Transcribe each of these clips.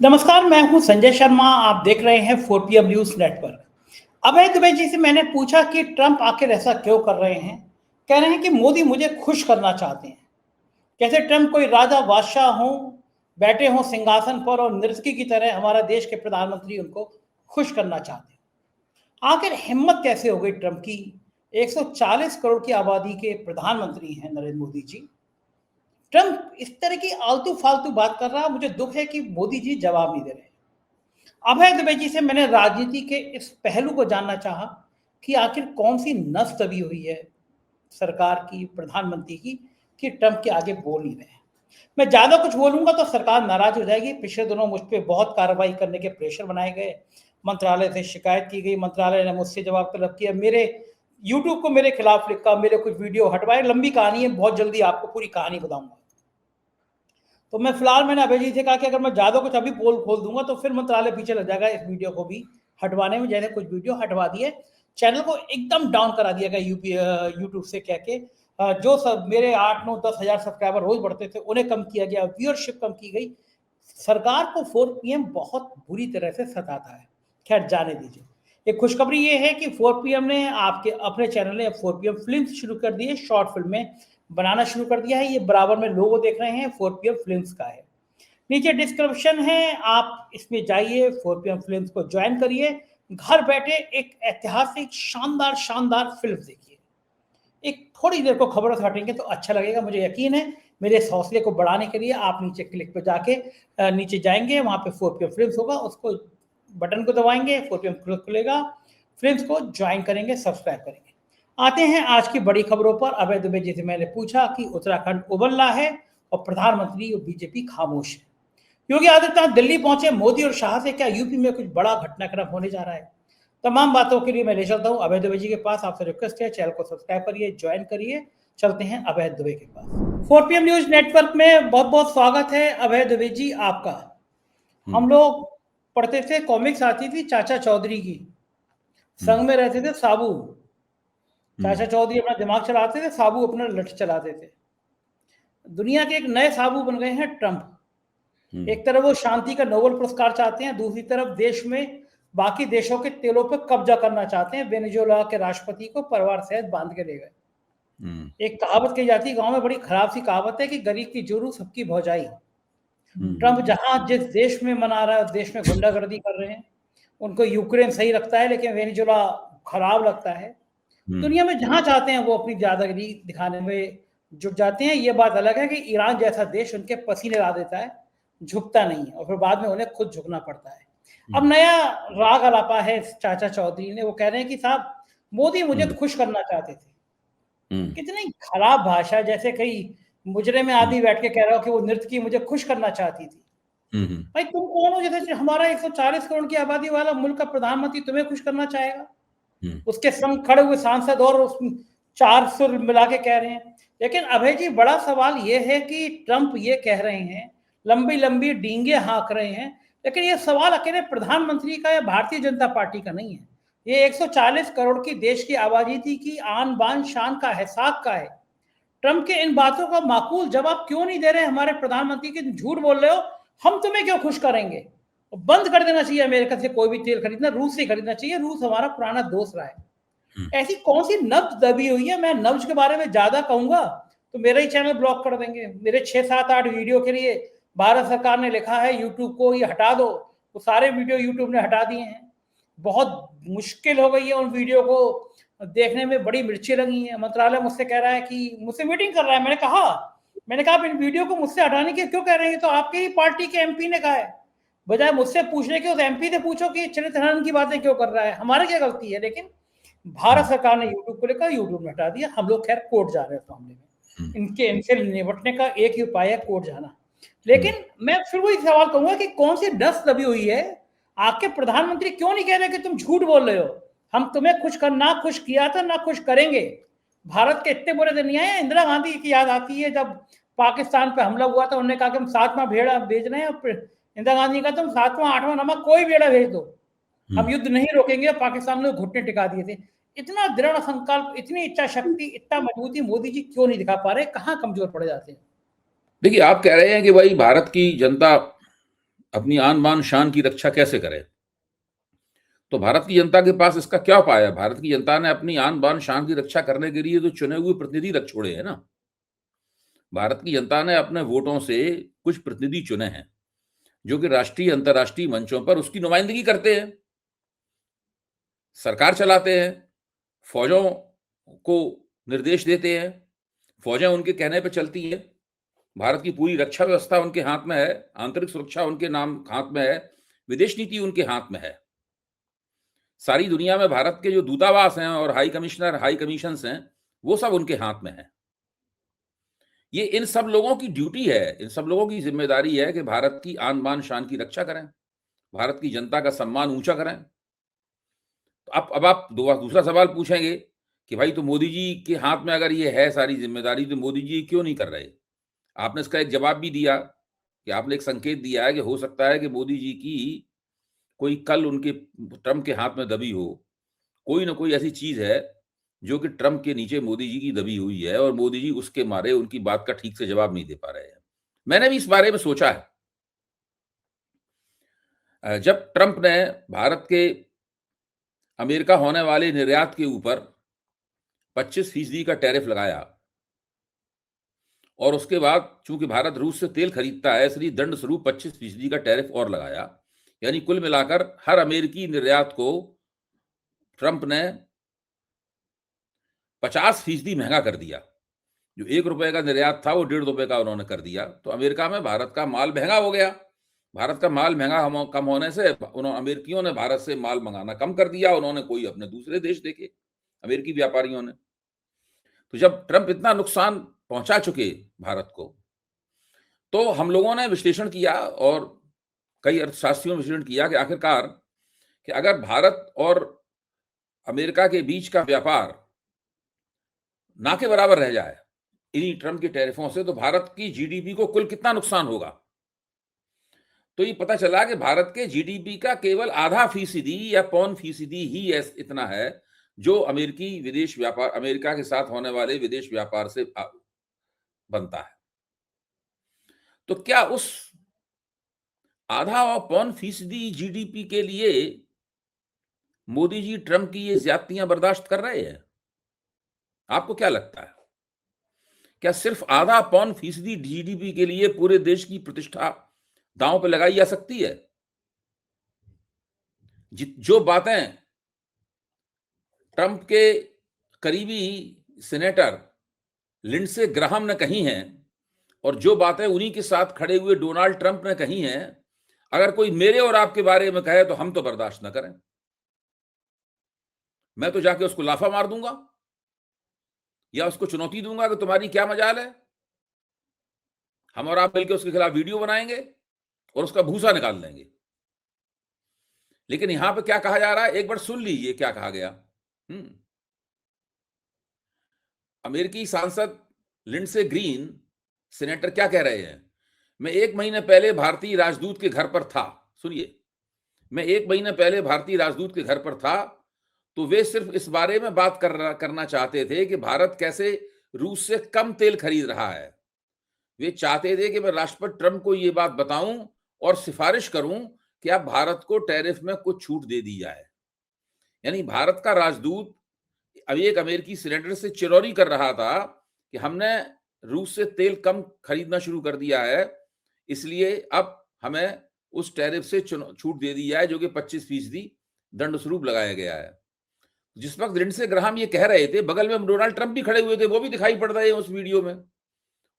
नमस्कार, मैं हूं संजय शर्मा। आप देख रहे हैं 4PM न्यूज नेटवर्क। अभय दुबे जी से मैंने पूछा कि ट्रंप आखिर ऐसा क्यों कर रहे हैं। कह रहे हैं कि मोदी मुझे खुश करना चाहते हैं। कैसे ट्रंप कोई राजा बादशाह हो, बैठे हों सिंहासन पर और नर्तकी की तरह हमारा देश के प्रधानमंत्री उनको खुश करना चाहते हैं। आखिर हिम्मत कैसे हो गई ट्रंप की। 140 करोड़ की आबादी के प्रधानमंत्री हैं नरेंद्र मोदी जी। ट्रंप इस तरह की आलतू फालतू बात कर रहा है। मुझे दुख है कि मोदी जी जवाब नहीं दे रहे। अभय दुबे जी से मैंने राजनीति के इस पहलू को जानना चाहा कि आखिर कौन सी नस दबी हुई है सरकार की, प्रधानमंत्री की, कि ट्रंप के आगे बोल नहीं रहे हैं। मैं ज्यादा कुछ बोलूंगा तो सरकार नाराज हो जाएगी। पिछले दिनों मुझ पर बहुत कार्रवाई करने के प्रेशर बनाए गए, मंत्रालय से शिकायत की गई, मंत्रालय ने मुझसे जवाब तलब किया, मेरे यूट्यूब को मेरे खिलाफ लिखा, मेरे कुछ वीडियो हटवाए। लंबी कहानी है, बहुत जल्दी आपको पूरी कहानी बताऊंगा। तो मैं फिलहाल मैंने अभय जी से कहा कि अगर मैं ज्यादा कुछ अभी पोल खोल दूंगा तो फिर मंत्रालय पीछे लग जाएगा इस वीडियो को भी हटवाने में। जैसे कुछ वीडियो हटवा दिए, चैनल को एकदम डाउन करा दिया गया यूट्यूब से कह के। जो सब मेरे 8-9-10 हजार सब्सक्राइबर रोज बढ़ते थे उन्हें कम किया गया, व्यूअरशिप कम की गई। सरकार को 4PM बहुत बुरी तरह से सताता है। खैर जाने दीजिए। एक खुशखबरी ये है कि 4PM ने आपके अपने चैनल ने 4PM फिल्म शुरू कर दी है, शॉर्ट फिल्में बनाना शुरू कर दिया है। ये बराबर में लोगो देख रहे हैं, 4PM फिल्म्स का है। नीचे डिस्क्रिप्शन है, आप इसमें जाइए, 4PM फिल्म्स को ज्वाइन करिए। घर बैठे एक ऐतिहासिक शानदार शानदार फिल्म देखिए। एक थोड़ी देर को खबरों से हटेंगे तो अच्छा लगेगा। मुझे यकीन है मेरे इस हौसले को बढ़ाने के लिए आप नीचे क्लिक पे जाके नीचे जाएंगे, वहां पे 4PM फिल्म्स होगा, उसको बटन को दबाएंगे, 4PM खुलेगा, फिल्म्स को ज्वाइन करेंगे, सब्सक्राइब करेंगे। आते हैं आज की बड़ी खबरों पर। अभय दुबे जी से मैंने पूछा कि उत्तराखंड उबल रहा है और प्रधानमंत्री और बीजेपी खामोश है। योगी आदित्यनाथ दिल्ली पहुंचे, मोदी और शाह से क्या यूपी में कुछ बड़ा घटनाक्रम होने जा रहा है। तमाम बातों के लिए मैं ले चलता हूं अभय दुबे जी के पास। आपसे रिक्वेस्ट है, चैनल को सब्सक्राइब करिए, ज्वाइन करिए। चलते हैं अभय दुबे के पास। 4PM न्यूज नेटवर्क में बहुत बहुत स्वागत है अभय दुबे जी आपका। हम लोग पढ़ते थे, कॉमिक्स आती थी चाचा चौधरी की, संग में रहते थे साबू। चाचा चौधरी अपना दिमाग चलाते थे, साबू अपना लठ चलाते थे। दुनिया के एक नए साबू बन गए हैं ट्रंप। एक तरफ वो शांति का नोबेल पुरस्कार चाहते हैं, दूसरी तरफ देश में बाकी देशों के तेलों पर कब्जा करना चाहते हैं। वेनेजुएला के राष्ट्रपति को परिवार सहित बांध के ले गए। एक कहावत कही जाती है गांव में, बड़ी खराब सी कहावत है कि गरीब की जोरू सबकी भौजाई। ट्रंप जहां जिस देश में मना रहा है उस देश में गुंडागर्दी कर रहे हैं। उनको यूक्रेन सही लगता है लेकिन वेनेजुएला खराब लगता है। दुनिया में जहां चाहते हैं वो अपनी दादागिरी दिखाने में जुट जाते हैं। ये बात अलग है कि ईरान जैसा देश उनके पसीने ला देता है, झुकता नहीं है और फिर बाद में उन्हें खुद झुकना पड़ता है। अब नया राग अलापा है चाचा चौधरी ने। वो कह रहे हैं कि साहब मोदी मुझे खुश करना चाहते थे। कितनी खराब भाषा, जैसे कई मुजरे में आदमी बैठ के कह रहा हो कि वो नृत्य की मुझे खुश करना चाहती थी। भाई तुम कौन हो जैसे हमारा 140 करोड़ की आबादी वाला मुल्क का प्रधानमंत्री तुम्हें खुश करना चाहेगा। उसके संग खड़े हुए सांसद और चार सुर मिला के कह रहे हैं। लेकिन अभय जी, बड़ा सवाल यह है कि ट्रंप ये कह रहे हैं, लंबी लंबी डींगे हाँक रहे हैं, लेकिन ये सवाल अकेले प्रधानमंत्री का या भारतीय जनता पार्टी का नहीं है। ये 140 करोड़ की देश की आबादी की आन बान शान का है, साख का है। ट्रंप के इन बातों का माकूल जवाब क्यों नहीं दे रहे हमारे प्रधानमंत्री के। झूठ बोल रहे हो, हम तुम्हें क्यों खुश करेंगे। बंद कर देना चाहिए अमेरिका से कोई भी तेल खरीदना, रूस से खरीदना चाहिए। रूस हमारा पुराना दोस्त रहा है। ऐसी कौन सी नब्ज दबी हुई है। मैं नब्ज के बारे में ज्यादा कहूंगा तो मेरा ही चैनल ब्लॉक कर देंगे। मेरे 6-7-8 वीडियो के लिए भारत सरकार ने लिखा है यूट्यूब को ये हटा दो, वो सारे वीडियो यूट्यूब ने हटा दिए हैं। बहुत मुश्किल हो गई है उन वीडियो को देखने में, बड़ी मिर्ची लगी है। मंत्रालय मुझसे कह रहा है कि मुझसे मीटिंग कर रहा है। मैंने कहा आप इन वीडियो को मुझसे हटाने की क्यों कह रहे हैं, तो आपके ही पार्टी के एमपी ने कहा है। बजाय मुझसे पूछने के उस एमपी से पूछो कि चरित्र हनन की बातें क्यों कर रहा है, हमारी क्या गलती है। लेकिन भारत सरकार ने यूट्यूब को लेकर यूट्यूब ने हटा दिया। हम लोग खैर कोर्ट जा रहे हैं इस मामले में। इनसे निपटने का एक ही उपाय है, कोर्ट जाना। लेकिन मैं फिर वही सवाल कहूंगा कि कौन सी डस दबी हुई है। आपके प्रधानमंत्री क्यों नहीं कह रहे कि तुम झूठ बोल रहे हो, हम तुम्हें खुश कर ना खुश किया था ना खुश करेंगे। भारत के इतने बुरे दिन नहीं आए। इंदिरा गांधी की याद आती है, जब पाकिस्तान पे हमला हुआ था उन्होंने कहा कि हम 7वां भेड़ा भेज रहे हैं। इंदिरा गांधी का तुम 7वां 8वां नमक कोई भेड़ा भेज दो, हम युद्ध नहीं रोकेंगे। पाकिस्तान ने घुटने टिका दिए थे। इतना दृढ़ संकल्प, इतनी इच्छा शक्ति, इतना मजबूती मोदी जी क्यों नहीं दिखा पा रहे, कहाँ कमजोर पड़ जाते हैं। देखिए, आप कह रहे हैं कि भाई भारत की जनता अपनी आन बान शान की रक्षा कैसे करे। तो भारत की जनता के पास इसका क्या उपाय है? भारत की जनता ने अपनी आन बान शान की रक्षा करने के लिए तो चुने हुए प्रतिनिधि रख छोड़े हैं ना। भारत की जनता ने अपने वोटों से कुछ प्रतिनिधि चुने हैं जो कि राष्ट्रीय अंतर्राष्ट्रीय मंचों पर उसकी नुमाइंदगी करते हैं, सरकार चलाते हैं, फौजों को निर्देश देते हैं, फौजें उनके कहने पे चलती हैं, भारत की पूरी रक्षा व्यवस्था उनके हाथ में है, आंतरिक सुरक्षा उनके नाम हाथ में है, विदेश नीति उनके हाथ में है। सारी दुनिया में भारत के जो दूतावास हैं और हाई कमिश्नर, हाई कमीशंस हैं, वो सब उनके हाथ में है। ये इन सब लोगों की ड्यूटी है, इन सब लोगों की जिम्मेदारी है कि भारत की आन बान शान की रक्षा करें, भारत की जनता का सम्मान ऊंचा करें। तो अब आप दूसरा सवाल पूछेंगे कि भाई तो मोदी जी के हाथ में अगर ये है सारी जिम्मेदारी तो मोदी जी क्यों नहीं कर रहे। आपने इसका एक जवाब भी दिया कि आपने एक संकेत दिया है कि हो सकता है कि मोदी जी की कोई कल उनके ट्रंप के हाथ में दबी हो, कोई ना कोई ऐसी चीज है जो कि ट्रंप के नीचे मोदी जी की दबी हुई है और मोदी जी उसके मारे उनकी बात का ठीक से जवाब नहीं दे पा रहे हैं। मैंने भी इस बारे में सोचा है। जब ट्रंप ने भारत के अमेरिका होने वाले निर्यात के ऊपर 25% का टैरिफ लगाया और उसके बाद चूंकि भारत रूस से तेल खरीदता है इसलिए दंड स्वरूप 25% का टैरिफ और लगाया, यानी कुल मिलाकर हर अमेरिकी निर्यात को ट्रंप ने 50% महंगा कर दिया। जो ₹1 का निर्यात था वो ₹1.5 का उन्होंने कर दिया। तो अमेरिका में भारत का माल महंगा हो गया। भारत का माल महंगा कम होने से अमेरिकियों ने भारत से माल मंगाना कम कर दिया। उन्होंने कोई अपने दूसरे देश देखे, अमेरिकी व्यापारियों ने। तो जब ट्रंप इतना नुकसान पहुंचा चुके भारत को, तो हम लोगों ने विश्लेषण किया और कई अर्थशास्त्रियों ने विश्लेषण किया कि आखिरकार कि अगर भारत और अमेरिका के बीच का व्यापार ना के बराबर रह जाए इन्हीं ट्रंप के टैरिफों से, तो भारत की जीडीपी को कुल कितना नुकसान होगा। तो ये पता चला कि भारत के जीडीपी का केवल आधा फीसदी या 0.25% ही इतना है जो अमेरिकी विदेश व्यापार, अमेरिका के साथ होने वाले विदेश व्यापार से बनता है। तो क्या उस आधा और 0.25% जीडीपी के लिए मोदी जी ट्रंप की ये ज्यादतियां बर्दाश्त कर रहे हैं? आपको क्या लगता है? क्या सिर्फ आधा 0.25% जीडीपी के लिए पूरे देश की प्रतिष्ठा दांव पे लगाई जा सकती है? जो बातें ट्रंप के करीबी सेनेटर लिंडसे ग्राहम ने कही हैं और जो बातें उन्हीं के साथ खड़े हुए डोनाल्ड ट्रंप ने कही हैं, अगर कोई मेरे और आपके बारे में कहे तो हम तो बर्दाश्त न करें। मैं तो जाके उसको लाफा मार दूंगा या उसको चुनौती दूंगा कि तुम्हारी क्या मजाल है। हम और आप मिलकर उसके खिलाफ वीडियो बनाएंगे और उसका भूसा निकाल देंगे। लेकिन यहां पे क्या कहा जा रहा है, एक बार सुन लीजिए क्या कहा गया। अमेरिकी सांसद लिंडसे ग्रीन सेनेटर क्या कह रहे हैं? मैं 1 महीने पहले भारतीय राजदूत के घर पर था। सुनिए, मैं 1 महीने पहले भारतीय राजदूत के घर पर था तो वे सिर्फ इस बारे में बात करना चाहते थे कि भारत कैसे रूस से कम तेल खरीद रहा है। वे चाहते थे कि मैं राष्ट्रपति ट्रंप को ये बात बताऊं और सिफारिश करूं कि आप भारत को टैरिफ में कुछ छूट दे दी जाए। यानी भारत का राजदूत अभी एक अमेरिकी सेनेटर से चिरौरी कर रहा था कि हमने रूस से तेल कम खरीदना शुरू कर दिया है, इसलिए अब हमें उस टैरिफ से छूट दे दी जाए जो कि 25% दंड स्वरूप लगाया गया है। जिस वक्त लिंडसे ग्राहम ये कह रहे थे, बगल में डोनाल्ड ट्रंप भी खड़े हुए थे, वो भी दिखाई पड़ रहे हैं उस वीडियो में,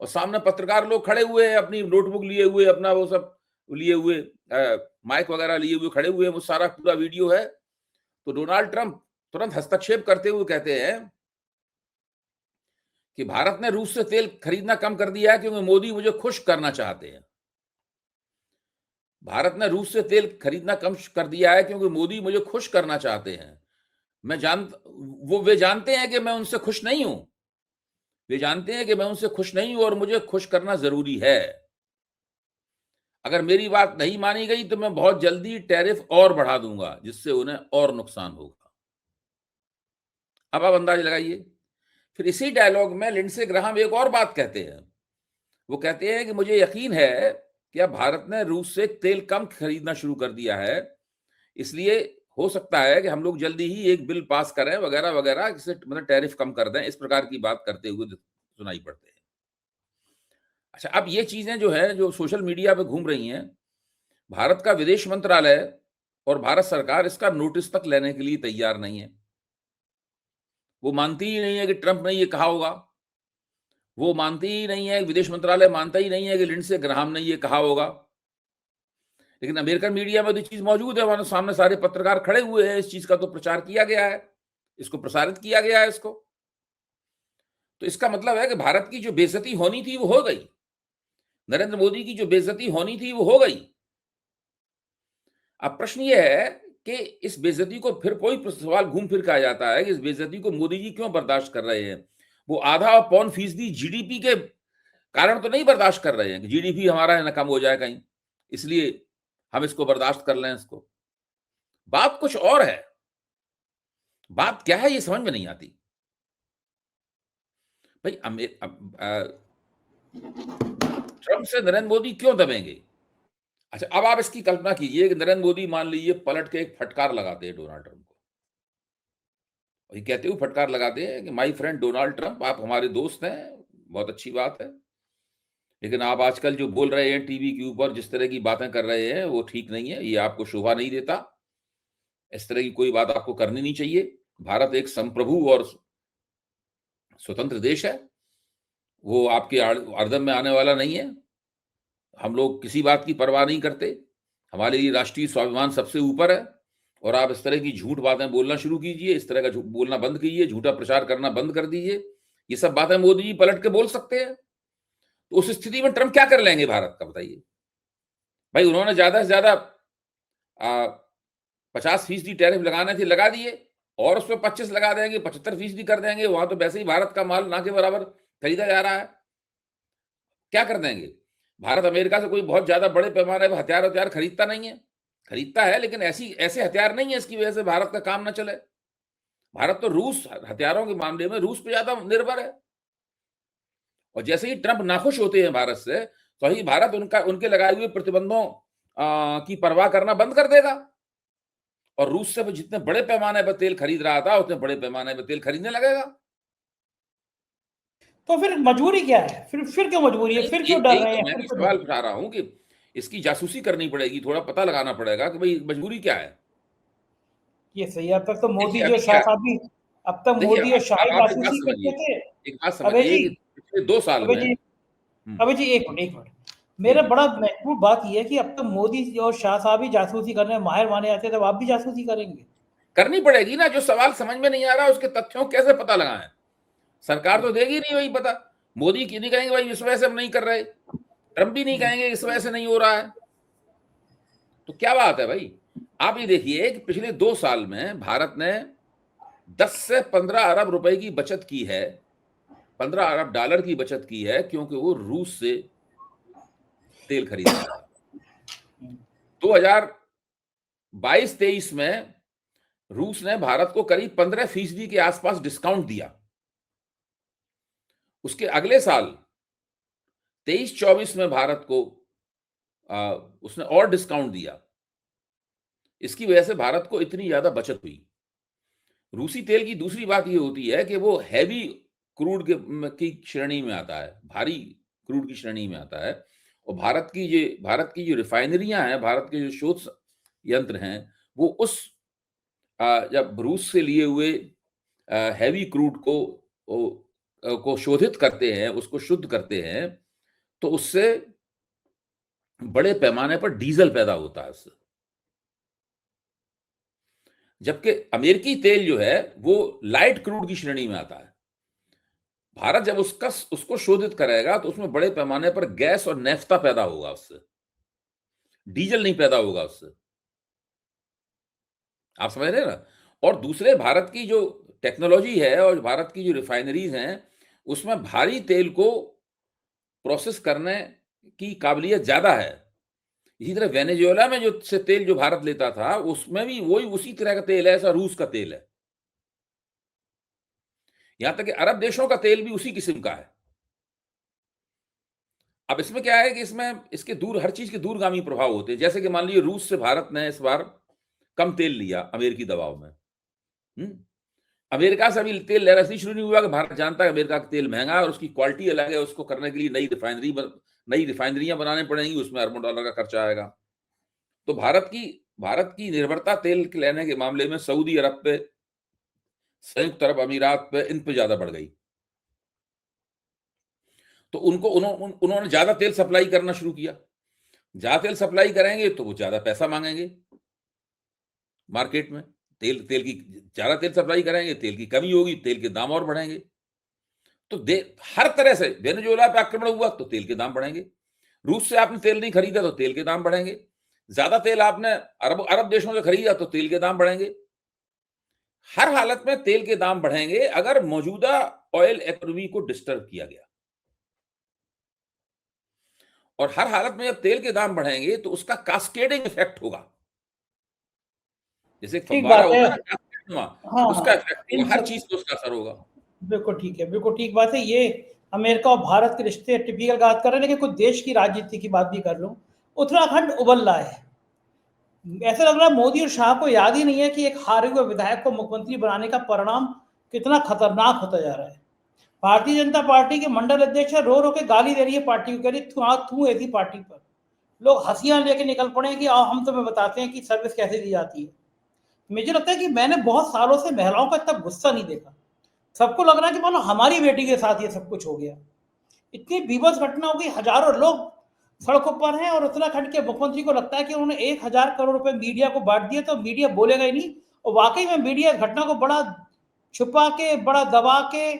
और सामने पत्रकार लोग खड़े हुए हैं अपनी नोटबुक लिए हुए, अपना वो सब लिए हुए, माइक वगैरह लिए हुए खड़े हुए हैं। वो सारा पूरा वीडियो है। तो डोनाल्ड ट्रंप तुरंत हस्तक्षेप करते हुए कहते हैं कि भारत ने रूस से तेल खरीदना कम कर दिया है क्योंकि मोदी मुझे खुश करना चाहते हैं। भारत ने रूस से तेल खरीदना कम कर दिया है क्योंकि मोदी मुझे खुश करना चाहते हैं। वे जानते हैं कि मैं उनसे खुश नहीं हूं। वे जानते हैं कि मैं उनसे खुश नहीं हूं और मुझे खुश करना जरूरी है। अगर मेरी बात नहीं मानी गई तो मैं बहुत जल्दी टैरिफ और बढ़ा दूंगा जिससे उन्हें और नुकसान होगा। अब आप अंदाज लगाइए। फिर इसी डायलॉग में लिंडसे ग्राहम एक और बात कहते हैं। वो कहते हैं कि मुझे यकीन है क्या भारत ने रूस से तेल कम खरीदना शुरू कर दिया है, इसलिए हो सकता है कि हम लोग जल्दी ही एक बिल पास करें वगैरह वगैरह, इससे मतलब टैरिफ कम कर दें, इस प्रकार की बात करते हुए सुनाई पड़ते हैं। अच्छा, अब ये चीजें जो है जो सोशल मीडिया पे घूम रही हैं, भारत का विदेश मंत्रालय और भारत सरकार इसका नोटिस तक लेने के लिए तैयार नहीं है। वो मानती ही नहीं है कि ट्रंप ने ये कहा होगा, वो मानती ही नहीं है, विदेश मंत्रालय मानता ही नहीं है कि लिंडसे ग्राहम ने ये कहा होगा। लेकिन अमेरिकन मीडिया में तो चीज मौजूद है, वहां सामने सारे पत्रकार खड़े हुए हैं, इस चीज का तो प्रचार किया गया है, इसको प्रसारित किया गया है इसको। तो इसका मतलब है कि भारत की जो बेइज्जती होनी थी वो हो गई, नरेंद्र मोदी की जो बेइज्जती होनी थी वो हो गई। अब प्रश्न ये है कि इस बेइज्जती को फिर कोई सवाल घूम फिर के आ जाता है कि इस बेइज्जती को मोदी जी क्यों बर्दाश्त कर रहे हैं। वो आधा और पौन फीसदी जीडीपी के कारण तो नहीं बर्दाश्त कर रहे हैं कि जीडीपी हमारा है ना कम हो जाए कहीं, इसलिए हम इसको बर्दाश्त कर लें इसको। बात कुछ और है, बात क्या है ये समझ में नहीं आती भाई। ट्रंप से नरेंद्र मोदी क्यों दबेंगे? अच्छा, अब आप इसकी कल्पना कीजिए कि नरेंद्र मोदी मान लीजिए पलट के एक फटकार लगाते हैं डोनाल्ड ट्रंप को, और ये कहते हुए फटकार लगाते हैं कि माय फ्रेंड डोनाल्ड ट्रंप, आप हमारे दोस्त हैं, बहुत अच्छी बात है, लेकिन आप आजकल जो बोल रहे हैं टीवी के ऊपर, जिस तरह की बातें कर रहे हैं वो ठीक नहीं है, ये आपको शोभा नहीं देता, इस तरह की कोई बात आपको करनी नहीं चाहिए। भारत एक संप्रभु और स्वतंत्र देश है, वो आपके अर्दम में आने वाला नहीं है। हम लोग किसी बात की परवाह नहीं करते, हमारे लिए राष्ट्रीय स्वाभिमान सबसे ऊपर है। और आप इस तरह की झूठ बातें बोलना शुरू कीजिए, इस तरह का झूठ बोलना बंद कीजिए, झूठा प्रचार करना बंद कर दीजिए। ये सब बातें मोदी जी पलट के बोल सकते हैं, तो उस स्थिति में ट्रंप क्या कर लेंगे भारत का, बताइए भाई। उन्होंने ज्यादा से ज्यादा 50% टैरिफ लगाने थे, लगा दिए, और उस पर 25 लगा देंगे, 75% कर देंगे। वहां तो वैसे ही भारत का माल ना के बराबर खरीदा जा रहा है, क्या कर देंगे? भारत अमेरिका से कोई बहुत ज्यादा बड़े पैमाने पर हथियार खरीदता नहीं है, खरीदता है लेकिन ऐसे हथियार नहीं है इसकी वजह से भारत का काम ना चले। भारत तो रूस, हथियारों के मामले में रूस पे ज्यादा निर्भर है, और जैसे ही ट्रंप नाखुश होते हैं भारत से, तो ही भारत उनके लगाए हुए प्रतिबंधों की परवाह करना बंद कर देगा, और रूस से जितने बड़े पैमाने पर तेल खरीद रहा था उतने बड़े पैमाने पर तेल खरीदने लगेगा। तो फिर मजबूरी क्या है? फिर क्यों मजबूरी है? फिर क्यों डर यही रहे तो हैं? मैं फिर भी क्यों सवाल डर? उठा रहा हूं कि इसकी जासूसी करनी पड़ेगी, थोड़ा पता लगाना पड़ेगा कि भाई मजबूरी क्या है। ये सही है। अब तक तो देखिए मोदी जी और अभी शाह क्या, साहब भी, अब तक देखिए मोदी और शाह ही आप एक बात जासूसी समझिए, करते थे। एक बात अबे समझिए जी, कि पिछले 2 साल अबे में जी, अबे जी, एक मिनट, एक मिनट। जी मेरा जी बड़ा महत्वपूर्ण बात यह है कि अब तक मोदी जी और शाह साहब ही जासूसी करने में माहिर माने जाते थे, अब आप भी जासूसी करेंगे? करनी पड़ेगी ना। जो सवाल समझ में नहीं आ रहा उसके तथ्यों को कैसे पता लगाएं? सरकार तो देगी नहीं वही पता। मोदी की नहीं कहेंगे भाई इस वजह से हम नहीं कर रहे, ट्रंप भी नहीं कहेंगे इस वजह से नहीं हो रहा है, तो क्या बात है भाई। आप ये देखिए कि पिछले 2 साल में भारत ने 10 से 15 अरब रुपए की बचत की है, 15 अरब डॉलर की बचत की है, क्योंकि वो रूस से तेल खरीद रहा था। 2022-23 में रूस ने भारत को करीब 15% के आसपास डिस्काउंट दिया। उसके अगले साल 23-24 में भारत को उसने और डिस्काउंट दिया। इसकी वजह से भारत को इतनी ज्यादा बचत हुई। रूसी तेल की दूसरी बात ये होती है कि वो हैवी क्रूड की श्रेणी में आता है, भारी क्रूड की श्रेणी में आता है, और भारत की जो रिफाइनरियां हैं, भारत के जो शोध यंत्र हैं, वो उस जब रूस से लिए हुए हैवी क्रूड को शोधित करते हैं, उसको शुद्ध करते हैं, तो उससे बड़े पैमाने पर डीजल पैदा होता है उससे। जबकि अमेरिकी तेल जो है वो लाइट क्रूड की श्रेणी में आता है। भारत जब उसको शोधित करेगा तो उसमें बड़े पैमाने पर गैस और नेफ्ता पैदा होगा, उससे डीजल नहीं पैदा होगा उससे। आप समझ रहे हैं ना। और दूसरे, भारत की जो टेक्नोलॉजी है और भारत की जो रिफाइनरीज हैं, उसमें भारी तेल को प्रोसेस करने की काबिलियत ज्यादा है। इसी तरह वेनेजुएला में जो तेल जो भारत लेता था, उसमें भी वही उसी तरह का तेल है, ऐसा रूस का तेल है। यहां तक कि अरब देशों का तेल भी उसी किस्म का है। अब इसमें क्या है कि इसमें इसके हर चीज के दूरगामी प्रभाव होते हैं। जैसे कि मान लीजिए रूस से भारत ने इस बार कम तेल लिया अमेरिकी दबाव में। अमेरिका से अभी तेल लेना इसलिए शुरू नहीं हुआ कि भारत जानता है अमेरिका का तेल महंगा है और उसकी क्वालिटी अलग है, उसको करने के लिए नई रिफाइनरियां बनाने पड़ेंगी, उसमें अरबों डॉलर का खर्चा आएगा। तो भारत की निर्भरता तेल के लेने के मामले में सऊदी अरब पे, संयुक्त अरब अमीरात पे, इन पे ज्यादा बढ़ गई। तो उन्होंने ज्यादा तेल सप्लाई करना शुरू किया। ज्यादा तेल सप्लाई करेंगे तो वो ज्यादा पैसा मांगेंगे मार्केट में। तेल की ज्यादा तेल सप्लाई करेंगे, तेल की कमी होगी, तेल के दाम और बढ़ेंगे। तो हर तरह से वेनेजुएला पे आक्रमण हुआ तो तेल के दाम बढ़ेंगे। रूस से आपने तेल नहीं खरीदा तो तेल के दाम बढ़ेंगे। ज्यादा तेल आपने अरब देशों से खरीदा तो तेल के दाम बढ़ेंगे। हर हालत में तेल के दाम बढ़ेंगे अगर मौजूदा ऑयल इकोनॉमी को डिस्टर्ब किया गया। और हर हालत में जब तेल के दाम बढ़ेंगे तो उसका कास्केडिंग इफेक्ट होगा। जैसे ठीक फव्वारा बात है। होता है ना, कास्केड हुआ, हाँ उसका हाँ, इफेक्ट इन होगा, हर सब चीज पे उसका असर होगा। बिल्कुल ठीक है, बिल्कुल ठीक बात है। ये अमेरिका और भारत के रिश्ते टिपिकल बात कर रहे हैं, लेकिन कुछ देश की राजनीति की बात भी कर लूं। उत्तराखंड उबल रहा है। ऐसा लग रहा है मोदी और शाह को याद ही नहीं है कि एक हारे हुए विधायक को मुख्यमंत्री बनाने का परिणाम कितना खतरनाक होता जा रहा है। भारतीय जनता पार्टी के मंडल अध्यक्ष रो रो के गाली दे रही है पार्टी को, कह रही तू ऐसी पार्टी पर। लोग हंसियां लेके निकल पड़े कि आओ हम तुम्हें बताते हैं कि सर्विस कैसे दी जाती है। मुझे लगता है कि मैंने बहुत सालों से महिलाओं का इतना गुस्सा नहीं देखा। सबको लग रहा है कि मानो हमारी बेटी के साथ ये सब कुछ हो गया। इतनी बीभत्स घटना हो गई, हजारों लोग सड़कों पर हैं और उत्तराखंड के मुख्यमंत्री को लगता है कि उन्होंने 1,000 करोड़ रुपए मीडिया को बांट दिया तो मीडिया बोलेगा ही नहीं। और वाकई में मीडिया घटना को बड़ा छुपा के, बड़ा दबा के,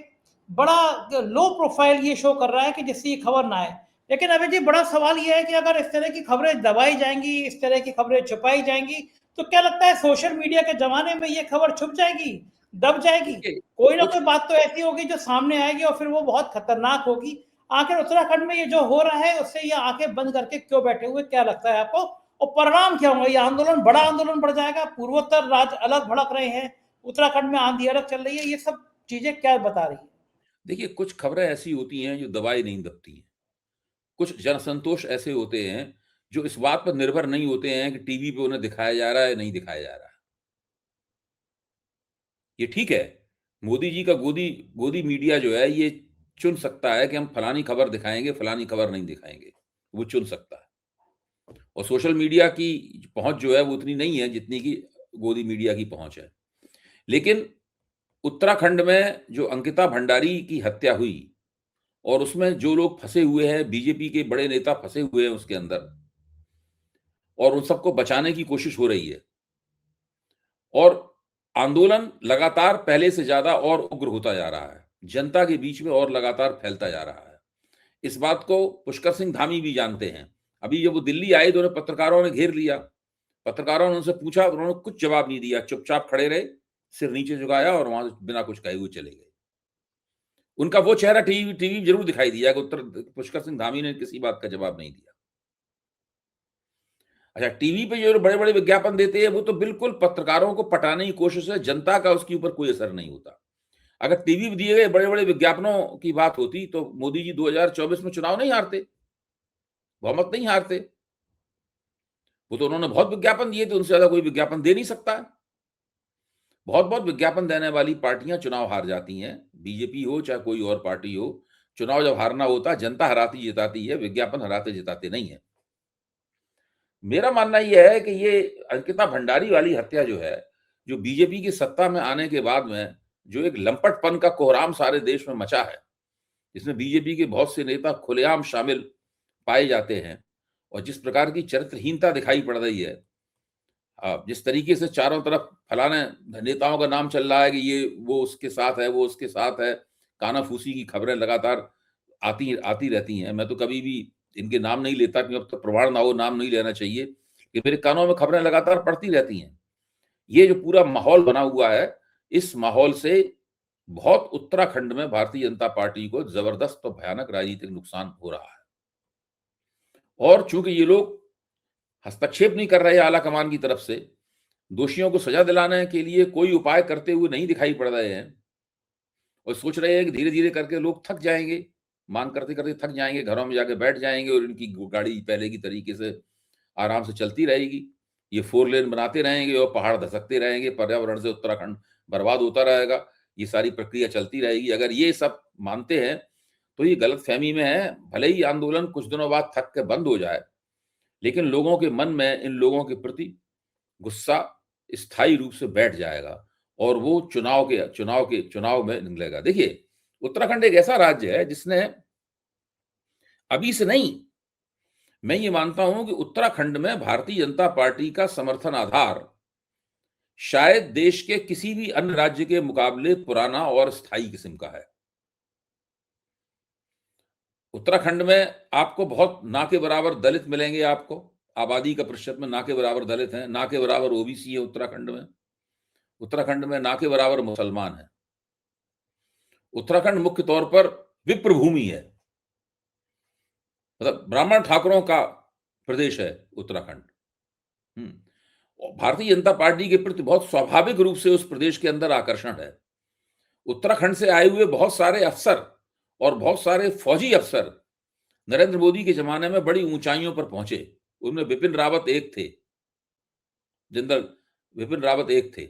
बड़ा लो प्रोफाइल ये शो कर रहा है कि जिससे ये खबर ना आए। लेकिन अभी जी बड़ा सवाल ये है कि अगर इस तरह की खबरें दबाई जाएंगी, इस तरह की खबरें छुपाई जाएंगी, तो क्या लगता है सोशल मीडिया के जमाने में ये खबर छुप जाएगी, दब जाएगी? देखिए, कोई ना कुछ कोई बात तो ऐसी होगी जो सामने आएगी और फिर वो बहुत खतरनाक होगी। आखिर उत्तराखंड में ये जो हो रहा है उससे ये आंखें बंद करके क्यों बैठे हुए, क्या लगता है आपको? और परिणाम क्या होंगे? ये आंदोलन, बड़ा आंदोलन बढ़ जाएगा? पूर्वोत्तर राज्य अलग भड़क रहे हैं, उत्तराखंड में आंधी अलग चल रही है, ये सब चीजें क्या बता रही है? देखिए, कुछ खबरें ऐसी होती हैं जो दबाई नहीं दबती हैं। कुछ जनसंतोष ऐसे होते हैं जो इस बात पर निर्भर नहीं होते हैं कि टीवी पे उन्हें दिखाया जा रहा है या नहीं दिखाया जा रहा है। ये ठीक है, मोदी जी का गोदी गोदी मीडिया जो है ये चुन सकता है कि हम फलानी खबर दिखाएंगे, फलानी खबर नहीं दिखाएंगे। वो चुन सकता है। और सोशल मीडिया की पहुंच जो है वो उतनी नहीं है जितनी की गोदी मीडिया की पहुंच है। लेकिन उत्तराखंड में जो अंकिता भंडारी की हत्या हुई और उसमें जो लोग फंसे हुए हैं, बीजेपी के बड़े नेता फंसे हुए हैं उसके अंदर, और उन सबको बचाने की कोशिश हो रही है। और आंदोलन लगातार पहले से ज्यादा और उग्र होता जा रहा है, जनता के बीच में और लगातार फैलता जा रहा है। इस बात को पुष्कर सिंह धामी भी जानते हैं। अभी जब वो दिल्ली आए तो उन्हें पत्रकारों ने घेर लिया। पत्रकारों ने उनसे पूछा तो उन्होंने कुछ जवाब नहीं दिया, चुपचाप खड़े रहे, सिर नीचे झुकाया और वहां से बिना कुछ कहे हुए चले गए। उनका वो चेहरा टीवी टीवी जरूर दिखाई दिया कि पुष्कर सिंह धामी ने किसी बात का जवाब नहीं दिया। अच्छा, टीवी पे जो बड़े बड़े विज्ञापन देते हैं वो तो बिल्कुल पत्रकारों को पटाने की कोशिश है, जनता का उसके ऊपर कोई असर नहीं होता। अगर टीवी पे दिए गए बड़े बड़े विज्ञापनों की बात होती तो मोदी जी 2024 में चुनाव नहीं हारते, बहुमत नहीं हारते। वो तो उन्होंने बहुत विज्ञापन दिए थे, उनसे ज्यादा कोई विज्ञापन दे नहीं सकता है। बहुत बहुत विज्ञापन देने वाली पार्टियां चुनाव हार जाती हैं, बीजेपी हो चाहे कोई और पार्टी हो। चुनाव जब हारना होता, जनता हराती जिताती है, विज्ञापन हराते जिताते नहीं है। मेरा मानना यह है कि ये अंकिता भंडारी वाली हत्या जो है, जो बीजेपी की सत्ता में आने के बाद में जो एक लंपटपन का कोहराम सारे देश में मचा है, जिसमें बीजेपी के बहुत से नेता खुलेआम शामिल पाए जाते हैं और जिस प्रकार की चरित्रहीनता दिखाई पड़ रही है, जिस तरीके से चारों तरफ फलाने नेताओं का नाम चल रहा है कि ये वो उसके साथ है, वो उसके साथ है, कानाफूसी की खबरें लगातार आती आती रहती हैं। मैं तो कभी भी इनके नाम नहीं लेता कि अब तो प्रमाण ना हो, नाम नहीं लेना चाहिए, कि मेरे कानों में खबरें लगातार पड़ती रहती हैं। ये जो पूरा माहौल बना हुआ है, इस माहौल से बहुत उत्तराखंड में भारतीय जनता पार्टी को जबरदस्त और भयानक राजनीतिक नुकसान हो रहा है। और चूंकि ये लोग हस्तक्षेप नहीं कर रहे आला कमान की तरफ से, दोषियों को सजा दिलाने के लिए कोई उपाय करते हुए नहीं दिखाई पड़ रहे हैं और सोच रहे हैं कि धीरे धीरे करके लोग थक जाएंगे, मांग करते करते थक जाएंगे, घरों में जाके बैठ जाएंगे और इनकी गाड़ी पहले की तरीके से आराम से चलती रहेगी। ये 4 लेन बनाते रहेंगे और पहाड़ धसकते रहेंगे, पर्यावरण से उत्तराखंड बर्बाद होता रहेगा। ये सारी प्रक्रिया चलती रहेगी। अगर ये सब मानते हैं तो ये गलतफहमी में है। भले ही आंदोलन कुछ दिनों बाद थक के बंद हो जाए, लेकिन लोगों के मन में इन लोगों के प्रति गुस्सा स्थायी रूप से बैठ जाएगा और वो चुनाव में निकलेगा। देखिए, उत्तराखंड एक ऐसा राज्य है जिसने अभी से नहीं, मैं ये मानता हूं कि उत्तराखंड में भारतीय जनता पार्टी का समर्थन आधार शायद देश के किसी भी अन्य राज्य के मुकाबले पुराना और स्थायी किस्म का है। उत्तराखंड में आपको बहुत ना के बराबर दलित मिलेंगे। आपको आबादी का प्रतिशत में ना के बराबर दलित हैं, ना के बराबर ओबीसी है उत्तराखंड में। उत्तराखंड में ना के बराबर मुसलमान है। उत्तराखंड मुख्य तौर पर विप्र भूमि है, मतलब ब्राह्मण ठाकुरों का प्रदेश है उत्तराखंड। भारतीय जनता पार्टी के प्रति बहुत स्वाभाविक रूप से उस प्रदेश के अंदर आकर्षण है। उत्तराखंड से आए हुए बहुत सारे अफसर और बहुत सारे फौजी अफसर नरेंद्र मोदी के जमाने में बड़ी ऊंचाइयों पर पहुंचे। उनमें बिपिन रावत एक थे, जनरल बिपिन रावत एक थे,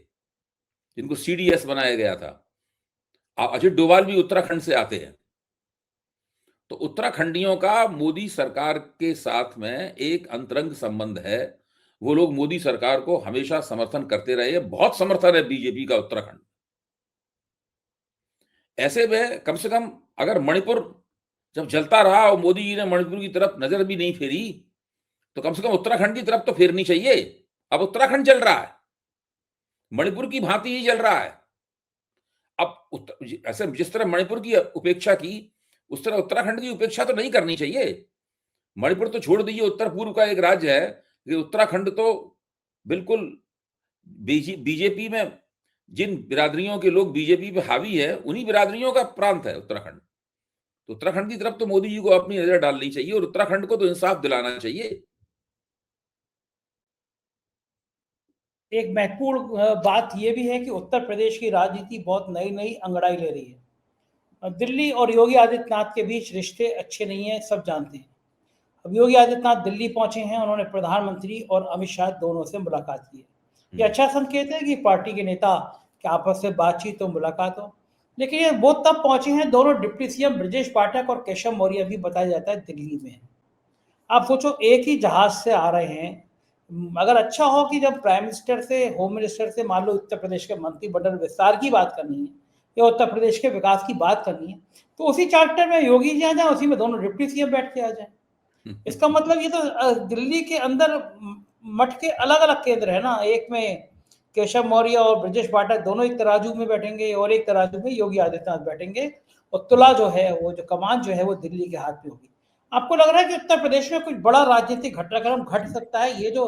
जिनको सीडीएस बनाया गया था। अजित डोभाल भी उत्तराखंड से आते हैं। तो उत्तराखंडियों का मोदी सरकार के साथ में एक अंतरंग संबंध है। वो लोग मोदी सरकार को हमेशा समर्थन करते रहे। बहुत समर्थन है बीजेपी का उत्तराखंड। ऐसे में कम से कम अगर मणिपुर जब जलता रहा और मोदी जी ने मणिपुर की तरफ नजर भी नहीं फेरी, तो कम से कम उत्तराखंड की तरफ तो फेरनी चाहिए। अब उत्तराखंड जल रहा है, मणिपुर की भांति ही जल रहा है। अब ऐसे जिस तरह मणिपुर की उपेक्षा की, उस तरह उत्तराखंड की उपेक्षा तो नहीं करनी चाहिए। मणिपुर तो छोड़ दीजिए, उत्तर पूर्व का एक राज्य है, कि उत्तराखंड तो बिल्कुल बीजेपी में जिन बिरादरियों के लोग बीजेपी पे हावी है, उन्हीं बिरादरियों का प्रांत है उत्तराखंड। तो उत्तराखंड की तरफ तो मोदी जी को अपनी नजर डालनी चाहिए और उत्तराखंड को तो इंसाफ दिलाना चाहिए। एक महत्वपूर्ण बात यह भी है कि उत्तर प्रदेश की राजनीति बहुत नई नई अंगड़ाई ले रही है। दिल्ली और योगी आदित्यनाथ के बीच रिश्ते अच्छे नहीं हैं, सब जानते हैं। अब योगी आदित्यनाथ दिल्ली पहुंचे हैं, उन्होंने प्रधानमंत्री और अमित शाह दोनों से मुलाकात की है। ये अच्छा संकेत है कि पार्टी के नेता के आपस में बातचीत और मुलाकात हो। लेकिन ये वो तब पहुंचे हैं, दोनों डिप्टी सीएम ब्रजेश पाठक और केशव मौर्य भी बताया जाता है दिल्ली में। आप सोचो, एक ही जहाज से आ रहे हैं। अगर अच्छा हो कि जब प्राइम मिनिस्टर से, होम मिनिस्टर से मान लो उत्तर प्रदेश के मंत्रिमंडल विस्तार की बात करनी है या उत्तर प्रदेश के विकास की बात करनी है, तो उसी चार्टर में योगी जी आ जाए, उसी में दोनों डिप्टी सीएम बैठ के आ जाए। इसका मतलब ये तो दिल्ली के अंदर मठ के अलग अलग केंद्र है ना। एक में केशव मौर्य और ब्रजेश पाठक दोनों एक तराजू में बैठेंगे और एक तराजू में योगी आदित्यनाथ बैठेंगे, और तुला जो है, वो जो कमान जो है, वो दिल्ली के हाथ में होगी। आपको लग रहा है कि उत्तर प्रदेश में कुछ बड़ा राजनीतिक घटनाक्रम घट सकता है? ये जो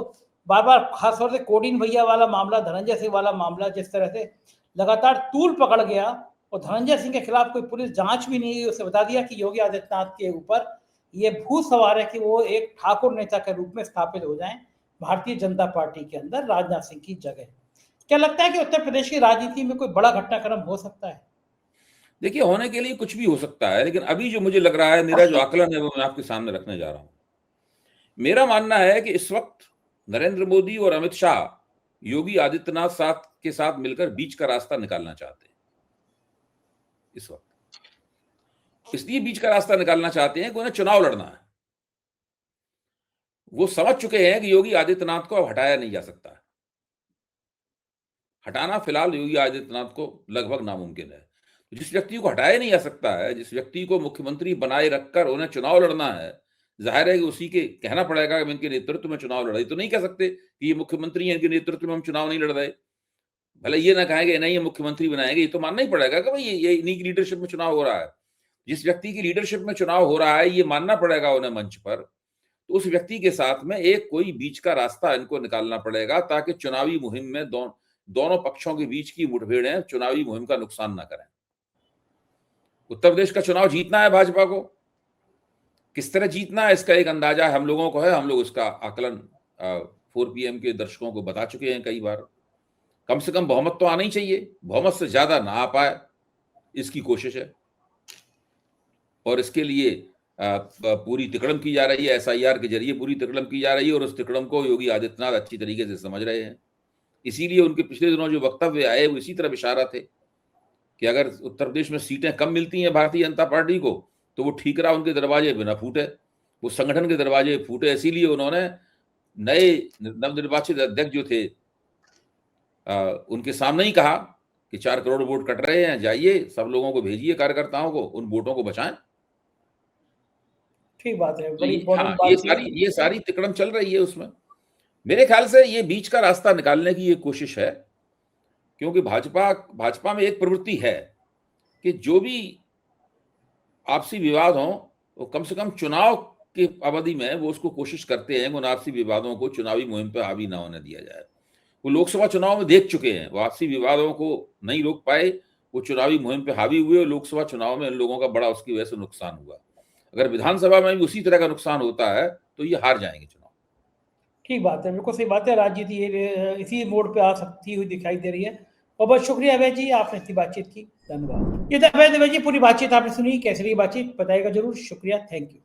बार बार खासतौर से कोडिन भैया वाला मामला, धनंजय सिंह वाला मामला जिस तरह से लगातार तूल पकड़ गया और धनंजय सिंह के खिलाफ कोई पुलिस जांच भी नहीं हुई, उसे बता दिया कि योगी आदित्यनाथ के ऊपर ये भूत सवार है कि वो एक ठाकुर नेता के रूप में स्थापित हो जाएं भारतीय जनता पार्टी के अंदर राजनाथ सिंह की जगह। क्या लगता है कि उत्तर प्रदेश की राजनीति में कोई बड़ा घटनाक्रम हो सकता है? देखिए, होने के लिए कुछ भी हो सकता है, लेकिन अभी जो मुझे लग रहा है, मेरा जो आकलन है वो मैं आपके सामने रखने जा रहा हूं। मेरा मानना है कि इस वक्त नरेंद्र मोदी और अमित शाह योगी आदित्यनाथ के साथ मिलकर बीच का रास्ता निकालना चाहते हैं। इस वक्त इसलिए बीच का रास्ता निकालना चाहते हैं कि उन्हें चुनाव लड़ना है। वो समझ चुके हैं कि योगी आदित्यनाथ को अब हटाया नहीं जा सकता। हटाना फिलहाल योगी आदित्यनाथ को लगभग नामुमकिन है। जिस व्यक्ति को हटाया नहीं जा सकता है, जिस व्यक्ति को मुख्यमंत्री बनाए रखकर उन्हें चुनाव लड़ना है, जाहिर है कि उसी के कहना पड़ेगा कि इनके नेतृत्व में चुनाव लड़ाई। तो नहीं कह सकते कि ये मुख्यमंत्री हैं, इनके नेतृत्व में हम चुनाव नहीं लड़ रहे। भले ये ना कहेंगे नहीं ये मुख्यमंत्री बनाएंगे, ये तो मानना ही पड़ेगा कि भाई ये इन्हीं की लीडरशिप में चुनाव हो रहा है। जिस व्यक्ति की लीडरशिप में चुनाव हो रहा है, ये मानना पड़ेगा उन्हें मंच पर। तो उस व्यक्ति के साथ में एक कोई बीच का रास्ता इनको निकालना पड़ेगा, ताकि चुनावी मुहिम में दोनों पक्षों के बीच की मुठभेड़ें चुनावी मुहिम का नुकसान ना करें। उत्तर प्रदेश का चुनाव जीतना है भाजपा को। किस तरह जीतना है इसका एक अंदाजा हम लोगों को है। हम लोग इसका आकलन 4PM के दर्शकों को बता चुके हैं कई बार। कम से कम बहुमत तो आना ही चाहिए, बहुमत से ज्यादा ना आ पाए इसकी कोशिश है। और इसके लिए पूरी तिकड़म की जा रही है, SIR के जरिए पूरी तिकड़म की जा रही है और उस तिकड़म को योगी आदित्यनाथ अच्छी तरीके से समझ रहे हैं। इसीलिए उनके पिछले दिनों जो वक्तव्य आए वो इसी तरफ इशारा थे कि अगर उत्तर प्रदेश में सीटें कम मिलती हैं भारतीय जनता पार्टी को तो वो ठीकरा उनके दरवाजे बिना फूटे, वो संगठन के दरवाजे फूटे। इसीलिए उन्होंने नए नवनिर्वाचित अध्यक्ष जो थे उनके सामने ही कहा कि 4 करोड़ वोट कट रहे हैं, जाइए सब लोगों को भेजिए, कार्यकर्ताओं को, उन वोटों को बचाएं। ठीक बात है, तो बड़ी हाँ, इंपॉर्टेंट बात ये सारी तिकड़म चल रही है उसमें। मेरे ख्याल से ये बीच का रास्ता निकालने की ये कोशिश है, क्योंकि भाजपा में एक प्रवृत्ति है कि जो भी आपसी विवाद हो वो कम से कम चुनाव की अवधि में वो उसको कोशिश करते हैं उन आपसी विवादों को चुनावी मुहिम पर हावी ना होने दिया जाए। वो लोकसभा चुनाव में देख चुके हैं, वो आपसी विवादों को नहीं रोक पाए, वो चुनावी मुहिम पे हावी हुए और लोकसभा चुनाव में इन लोगों का बड़ा उसकी वजह से नुकसान हुआ। अगर विधानसभा में भी उसी तरह का नुकसान होता है तो ये हार जाएंगे चुनाव। ठीक बात है, बिल्कुल सही बात है। राजनीति इसी मोड़ पे आ सकती हुई दिखाई दे रही है। बहुत बहुत शुक्रिया अभय जी, आपने इतनी बातचीत की, धन्यवाद। ये तो अभय जी, पूरी बातचीत आपने सुनी, कैसी रही बातचीत बताइएगा जरूर। शुक्रिया, थैंक यू।